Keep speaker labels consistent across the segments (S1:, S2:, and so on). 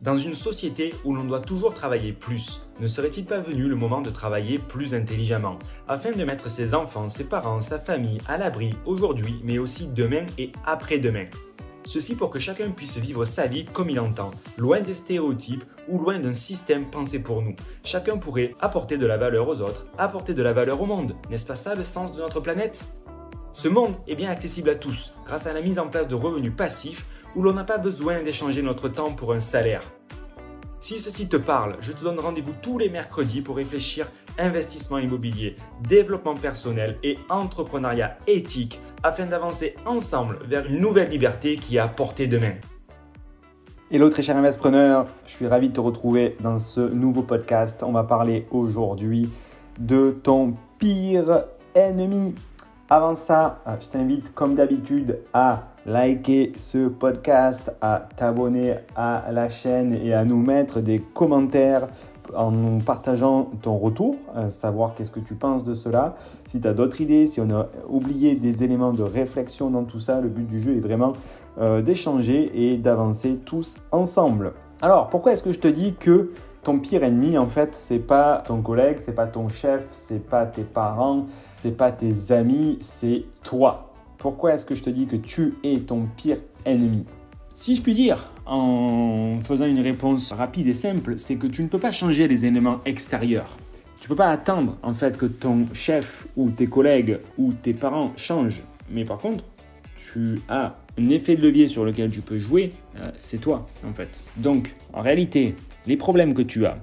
S1: Dans une société où l'on doit toujours travailler plus, ne serait-il pas venu le moment de travailler plus intelligemment, afin de mettre ses enfants, ses parents, sa famille à l'abri aujourd'hui, mais aussi demain et après-demain? Ceci pour que chacun puisse vivre sa vie comme il entend, loin des stéréotypes ou loin d'un système pensé pour nous. Chacun pourrait apporter de la valeur aux autres, apporter de la valeur au monde. N'est-ce pas ça le sens de notre planète? Ce monde est bien accessible à tous, grâce à la mise en place de revenus passifs où l'on n'a pas besoin d'échanger notre temps pour un salaire. Si ceci te parle, je te donne rendez-vous tous les mercredis pour réfléchir investissement immobilier, développement personnel et entrepreneuriat éthique afin d'avancer ensemble vers une nouvelle liberté qui est à portée de main.
S2: Hello très cher investisseur, je suis ravi de te retrouver dans ce nouveau podcast. On va parler aujourd'hui de ton pire ennemi. Avant ça, je t'invite comme d'habitude à liker ce podcast, à t'abonner à la chaîne et à nous mettre des commentaires en nous partageant ton retour, savoir qu'est-ce que tu penses de cela. Si tu as d'autres idées, si on a oublié des éléments de réflexion dans tout ça, le but du jeu est vraiment d'échanger et d'avancer tous ensemble. Alors, pourquoi est-ce que je te dis que ton pire ennemi, en fait, c'est pas ton collègue, c'est pas ton chef, c'est pas tes parents, c'est pas tes amis, c'est toi. Pourquoi est-ce que je te dis que tu es ton pire ennemi? Si je puis dire, en faisant une réponse rapide et simple, c'est que tu ne peux pas changer les éléments extérieurs. Tu ne peux pas attendre en fait que ton chef ou tes collègues ou tes parents changent. Mais par contre, tu as un effet de levier sur lequel tu peux jouer, c'est toi en fait. Donc, en réalité, les problèmes que tu as,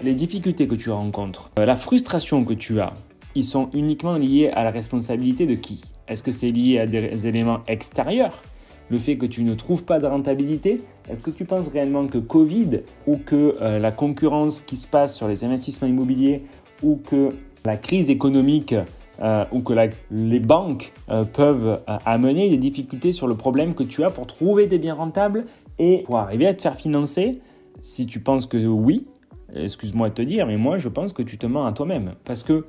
S2: les difficultés que tu rencontres, la frustration que tu as, ils sont uniquement liés à la responsabilité de qui? Est-ce que c'est lié à des éléments extérieurs? Le fait que tu ne trouves pas de rentabilité? Est-ce que tu penses réellement que Covid ou que la concurrence qui se passe sur les investissements immobiliers ou que la crise économique ou que les banques peuvent amener des difficultés sur le problème que tu as pour trouver des biens rentables et pour arriver à te faire financer? Si tu penses que oui, excuse-moi de te dire, mais moi je pense que tu te mens à toi-même parce que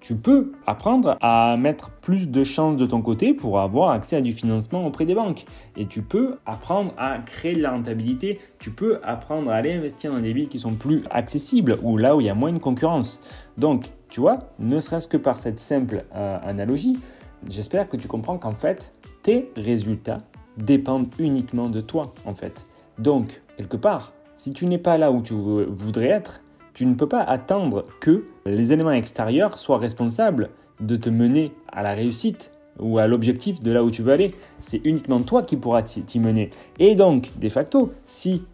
S2: tu peux apprendre à mettre plus de chances de ton côté pour avoir accès à du financement auprès des banques. Et tu peux apprendre à créer de la rentabilité. Tu peux apprendre à aller investir dans des villes qui sont plus accessibles ou là où il y a moins de concurrence. Donc, tu vois, ne serait-ce que par cette simple analogie, j'espère que tu comprends qu'en fait, tes résultats dépendent uniquement de toi, en fait. Donc, quelque part, si tu n'es pas là où tu voudrais être, tu ne peux pas attendre que les éléments extérieurs soient responsables de te mener à la réussite ou à l'objectif de là où tu veux aller. C'est uniquement toi qui pourras t'y mener. Et donc, de facto, si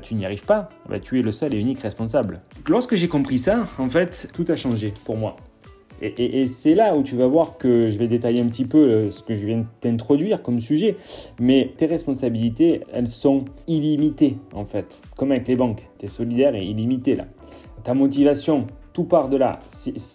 S2: tu n'y arrives pas, tu es le seul et unique responsable. Lorsque j'ai compris ça, en fait, tout a changé pour moi. Et c'est là où tu vas voir que je vais détailler un petit peu ce que je viens de t'introduire comme sujet. Mais tes responsabilités, elles sont illimitées en fait. Comme avec les banques, tu es solidaire et illimité là. Ta motivation, tout part de là.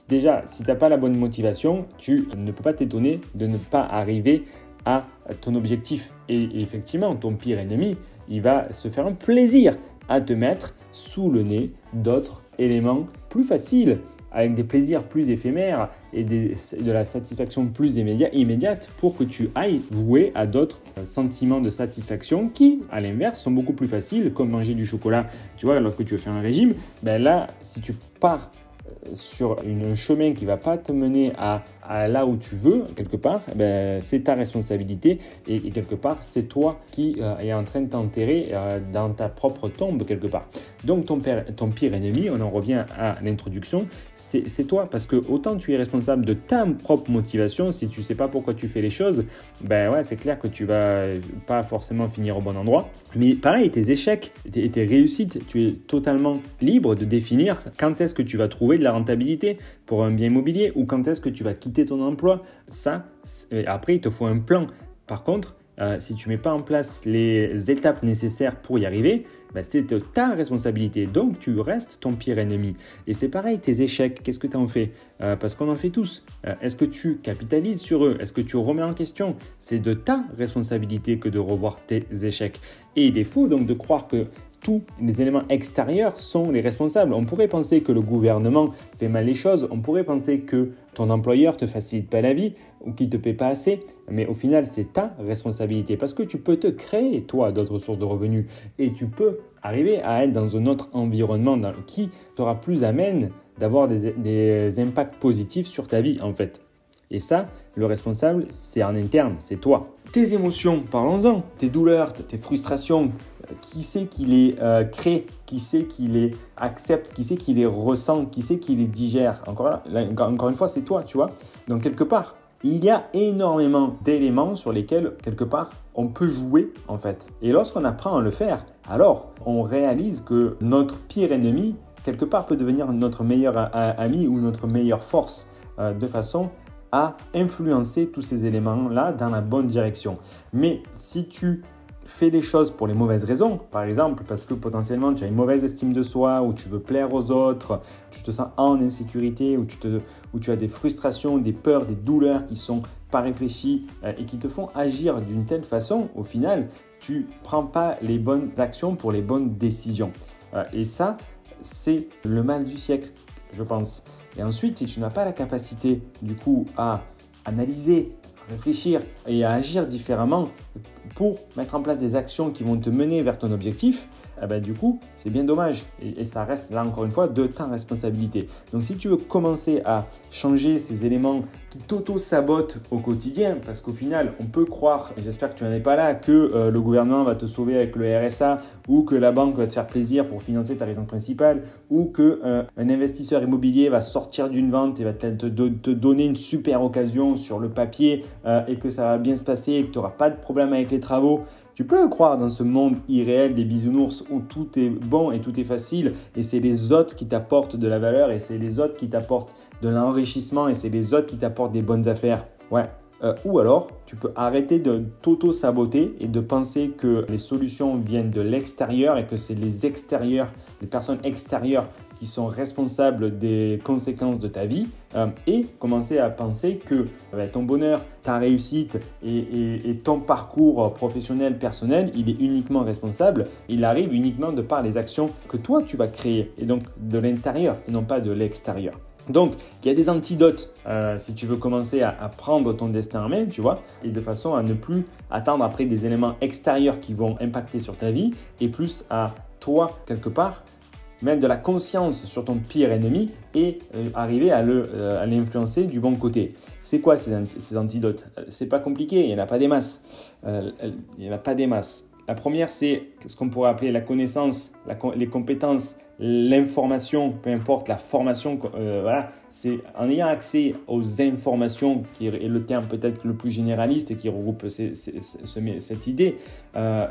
S2: Déjà, si tu n'as pas la bonne motivation, tu ne peux pas t'étonner de ne pas arriver à ton objectif. Et effectivement, ton pire ennemi, il va se faire un plaisir à te mettre sous le nez d'autres éléments plus faciles, avec des plaisirs plus éphémères et de la satisfaction plus immédiate pour que tu ailles jouer à d'autres sentiments de satisfaction qui, à l'inverse, sont beaucoup plus faciles, comme manger du chocolat. Tu vois, lorsque tu veux faire un régime, ben là, si tu pars sur un chemin qui ne va pas te mener à là où tu veux, quelque part, ben, c'est ta responsabilité et quelque part, c'est toi qui est en train de t'enterrer dans ta propre tombe, quelque part. Donc, ton pire ennemi, on en revient à l'introduction, c'est toi parce que autant tu es responsable de ta propre motivation, si tu ne sais pas pourquoi tu fais les choses, ben ouais, c'est clair que tu ne vas pas forcément finir au bon endroit. Mais pareil, tes échecs, tes réussites, tu es totalement libre de définir quand est-ce que tu vas trouver de la rentabilité pour un bien immobilier ou quand est-ce que tu vas quitter ton emploi. Ça, après, il te faut un plan. Par contre, si tu ne mets pas en place les étapes nécessaires pour y arriver, c'est ta responsabilité. Donc, tu restes ton pire ennemi. Et c'est pareil, tes échecs, qu'est-ce que tu en fais? Parce qu'on en fait tous. Est-ce que tu capitalises sur eux? Est-ce que tu remets en question? C'est de ta responsabilité que de revoir tes échecs. Et il est faux donc de croire que tous les éléments extérieurs sont les responsables. On pourrait penser que le gouvernement fait mal les choses, on pourrait penser que ton employeur te facilite pas la vie ou qu'il te paie pas assez, mais au final, c'est ta responsabilité parce que tu peux te créer, toi, d'autres sources de revenus et tu peux arriver à être dans un autre environnement qui sera plus amène d'avoir des impacts positifs sur ta vie en fait. Et ça, le responsable, c'est en interne, c'est toi. Tes émotions, parlons-en, tes douleurs, tes frustrations, qui c'est qui les crée, qui c'est qui les accepte, qui c'est qui les ressent, qui c'est qui les digère. Encore une fois, c'est toi, tu vois. Donc quelque part, il y a énormément d'éléments sur lesquels, quelque part, on peut jouer en fait. Et lorsqu'on apprend à le faire, alors on réalise que notre pire ennemi, quelque part, peut devenir notre meilleur ami ou notre meilleure force de façon à influencer tous ces éléments-là dans la bonne direction. Mais si tu fais les choses pour les mauvaises raisons, par exemple parce que potentiellement tu as une mauvaise estime de soi, ou tu veux plaire aux autres, tu te sens en insécurité, ou tu as des frustrations, des peurs, des douleurs qui ne sont pas réfléchies et qui te font agir d'une telle façon, au final, tu ne prends pas les bonnes actions pour les bonnes décisions. Et ça, c'est le mal du siècle, je pense. Et ensuite, si tu n'as pas la capacité du coup à analyser, à réfléchir et à agir différemment pour mettre en place des actions qui vont te mener vers ton objectif, du coup, c'est bien dommage. Et ça reste là encore une fois de ta responsabilité. Donc si tu veux commencer à changer ces éléments qui t'auto-sabotent au quotidien, parce qu'au final, on peut croire, et j'espère que tu n'en es pas là, que le gouvernement va te sauver avec le RSA, ou que la banque va te faire plaisir pour financer ta résidence principale, ou qu'un investisseur immobilier va sortir d'une vente et va te donner une super occasion sur le papier et que ça va bien se passer et que tu n'auras pas de problème avec les travaux. Tu peux croire dans ce monde irréel des bisounours où tout est bon et tout est facile et c'est les autres qui t'apportent de la valeur et c'est les autres qui t'apportent de l'enrichissement et c'est les autres qui t'apportent des bonnes affaires. Ouais. Ou alors, tu peux arrêter de t'auto-saboter et de penser que les solutions viennent de l'extérieur et que c'est les personnes extérieures qui sont responsables des conséquences de ta vie et commencer à penser que ton bonheur, ta réussite et ton parcours professionnel, personnel, il est uniquement responsable. Il arrive uniquement de par les actions que toi, tu vas créer et donc de l'intérieur et non pas de l'extérieur. Donc, il y a des antidotes si tu veux commencer à prendre ton destin en main, tu vois, et de façon à ne plus attendre après des éléments extérieurs qui vont impacter sur ta vie et plus à toi, quelque part, mettre de la conscience sur ton pire ennemi et arriver à l'influencer du bon côté. C'est quoi ces antidotes? C'est pas compliqué, il n'y en a pas des masses. La première, c'est ce qu'on pourrait appeler la connaissance, les compétences, l'information, peu importe la formation. C'est en ayant accès aux informations, qui est le terme peut-être le plus généraliste et qui regroupe cette idée.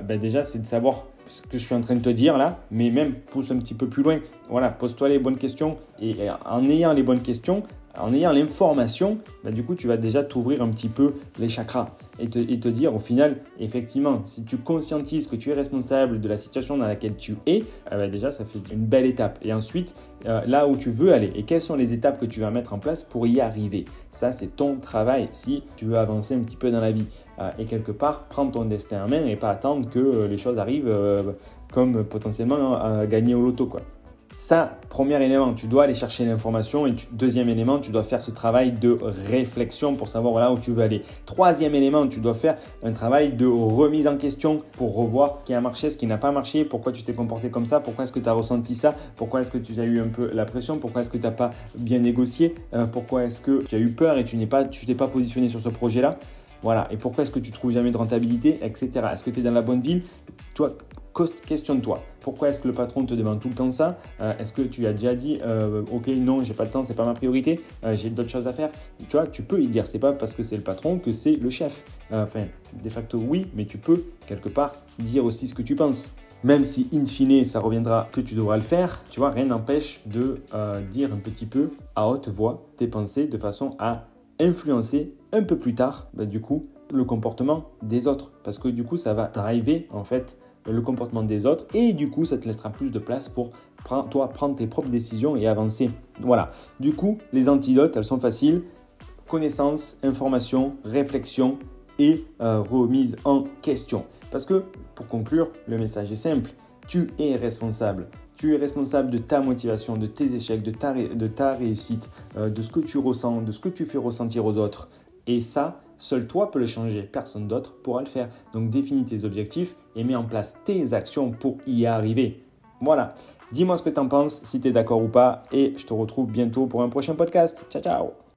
S2: Déjà, c'est de savoir ce que je suis en train de te dire là, mais même pousse un petit peu plus loin. Voilà, pose-toi les bonnes questions et en ayant les bonnes questions, en ayant l'information, du coup, tu vas déjà t'ouvrir un petit peu les chakras et te dire au final, effectivement, si tu conscientises que tu es responsable de la situation dans laquelle tu es, déjà, ça fait une belle étape. Et ensuite, là où tu veux aller et quelles sont les étapes que tu vas mettre en place pour y arriver. Ça, c'est ton travail si tu veux avancer un petit peu dans la vie. Et quelque part, prendre ton destin en main et pas attendre que les choses arrivent comme potentiellement gagner au loto, quoi. Ça, premier élément, tu dois aller chercher l'information et deuxième élément, tu dois faire ce travail de réflexion pour savoir là où tu veux aller. Troisième élément, tu dois faire un travail de remise en question pour revoir ce qui a marché, ce qui n'a pas marché, pourquoi tu t'es comporté comme ça, pourquoi est-ce que tu as ressenti ça, pourquoi est-ce que tu as eu un peu la pression, pourquoi est-ce que tu n'as pas bien négocié, pourquoi est-ce que tu as eu peur et tu t'es pas positionné sur ce projet-là. Voilà, et pourquoi est-ce que tu trouves jamais de rentabilité, etc. Est-ce que tu es dans la bonne ville? Tu vois, questionne-toi. Pourquoi est-ce que le patron te demande tout le temps ça? Est-ce que tu as déjà dit ok, non, j'ai pas le temps, c'est pas ma priorité, j'ai d'autres choses à faire? Tu vois, tu peux y dire, c'est pas parce que c'est le patron que c'est le chef. De facto, oui, mais tu peux quelque part dire aussi ce que tu penses. Même si in fine, ça reviendra que tu devras le faire, tu vois, rien n'empêche de dire un petit peu à haute voix tes pensées de façon à influencer un peu plus tard, du coup, le comportement des autres. Parce que du coup, ça va driver en fait le comportement des autres et du coup, ça te laissera plus de place pour toi prendre tes propres décisions et avancer. Voilà. Du coup, les antidotes, elles sont faciles. Connaissance, information, réflexion et remise en question. Parce que, pour conclure, le message est simple. Tu es responsable. Tu es responsable de ta motivation, de tes échecs, de ta réussite, de ce que tu ressens, de ce que tu fais ressentir aux autres. Et ça, Seul toi peux le changer, personne d'autre pourra le faire. Donc définis tes objectifs et mets en place tes actions pour y arriver. Voilà, dis-moi ce que tu en penses, si tu es d'accord ou pas, et je te retrouve bientôt pour un prochain podcast. Ciao, ciao!